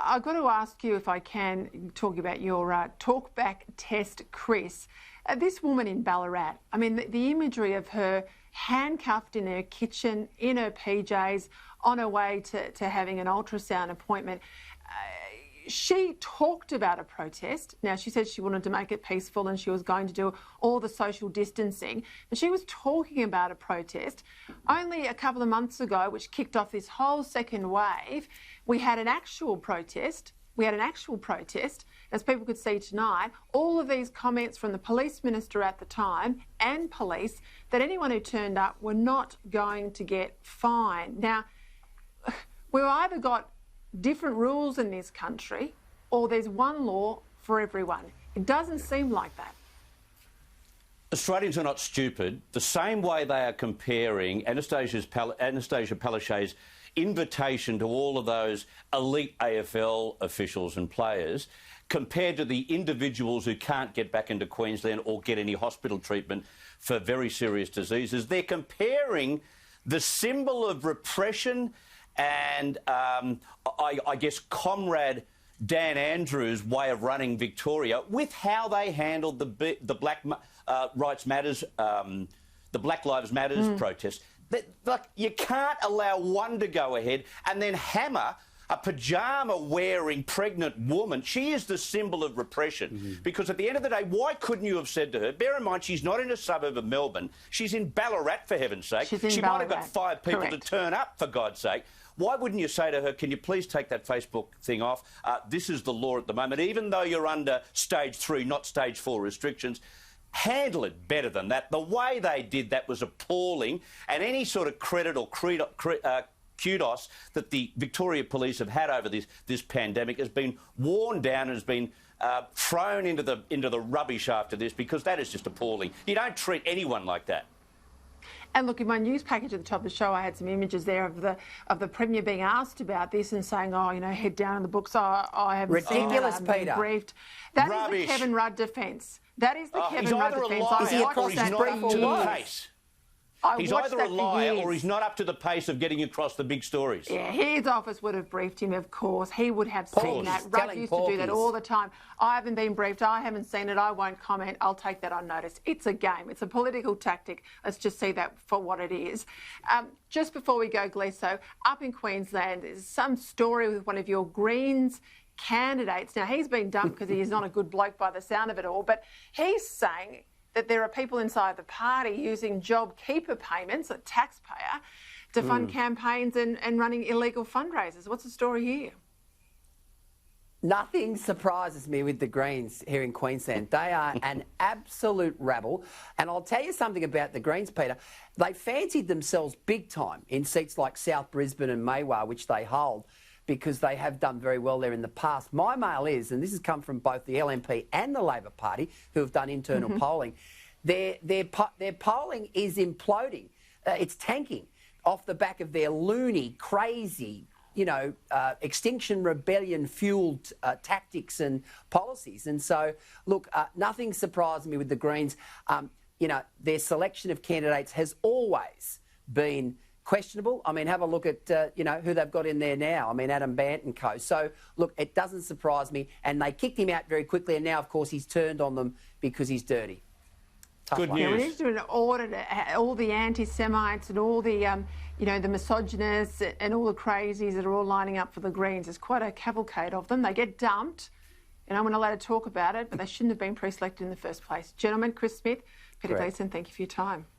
I've got to ask you, if I can, talking about your talkback test, Chris. This woman in Ballarat, I mean, the imagery of her handcuffed in her kitchen, in her PJs, on her way to having an ultrasound appointment. She talked about a protest. Now, she said she wanted to make it peaceful and she was going to do all the social distancing. But she was talking about a protest. Only a couple of months ago, which kicked off this whole second wave, we had an actual protest. As people could see tonight, all of these comments from the police minister at the time and police that anyone who turned up were not going to get fined. Now, we've either got different rules in this country or there's one law for everyone. It doesn't seem like that. Australians are not stupid. The same way they are comparing Anastasia Palaszczuk's invitation to all of those elite AFL officials and players compared to the individuals who can't get back into Queensland or get any hospital treatment for very serious diseases. They're comparing the symbol of repression and I guess comrade Dan Andrews' way of running Victoria with how they handled the Black Lives Matters protest. Like, you can't allow one to go ahead and then hammer a pyjama-wearing pregnant woman. She is the symbol of repression. Because at the end of the day, why couldn't you have said to her, bear in mind she's not in a suburb of Melbourne, she's in Ballarat, for heaven's sake. She might have got 5 people to turn up, for God's sake. Why wouldn't you say to her, can you please take that Facebook thing off? This is the law at the moment. Even though you're under stage 3, not stage 4 restrictions, handle it better than that. The way they did that was appalling, and any sort of credit or kudos that the Victoria Police have had over this pandemic has been worn down and has been thrown into the rubbish after this, because that is just appalling. You don't treat anyone like that. And look, in my news package at the top of the show, I had some images there of the Premier being asked about this and saying, oh, you know, head down in the books. Oh, I haven't seen that. I haven't been briefed. That is the Kevin Rudd defence. That is the Kevin Rudd defence. Is he across that pace? He's either a liar or he's not up to the pace of getting across the big stories. Yeah, his office would have briefed him, of course. He would have seen that. Rudd used to do that all the time. I haven't been briefed. I haven't seen it. I won't comment. I'll take that on notice. It's a game. It's a political tactic. Let's just see that for what it is. Just before we go, Gleeso, up in Queensland, there's some story with one of your Greens candidates. Now, he's been dumped because he is not a good bloke by the sound of it all, but he's saying that there are people inside the party using JobKeeper payments, a taxpayer, to fund campaigns and running illegal fundraisers. What's the story here? Nothing surprises me with the Greens here in Queensland. They are an absolute rabble. And I'll tell you something about the Greens, Peter. They fancied themselves big time in seats like South Brisbane and Maywar, which they hold, because they have done very well there in the past. My mail is, and this has come from both the LNP and the Labor Party, who have done internal polling, their polling is imploding. It's tanking off the back of their loony, crazy, Extinction Rebellion-fuelled tactics and policies. And so, look, nothing surprised me with the Greens. Their selection of candidates has always been questionable. I mean, have a look at, who they've got in there now. I mean, Adam Bant and co. So, look, it doesn't surprise me. And they kicked him out very quickly, and now, of course, he's turned on them because he's dirty. Good news. Yeah, we need to do an audit all the anti-Semites and all the, the misogynists and all the crazies that are all lining up for the Greens. There's quite a cavalcade of them. They get dumped, and I'm not allowed to talk about it, but they shouldn't have been pre-selected in the first place. Gentlemen, Chris Smith, Peta Credlin, thank you for your time.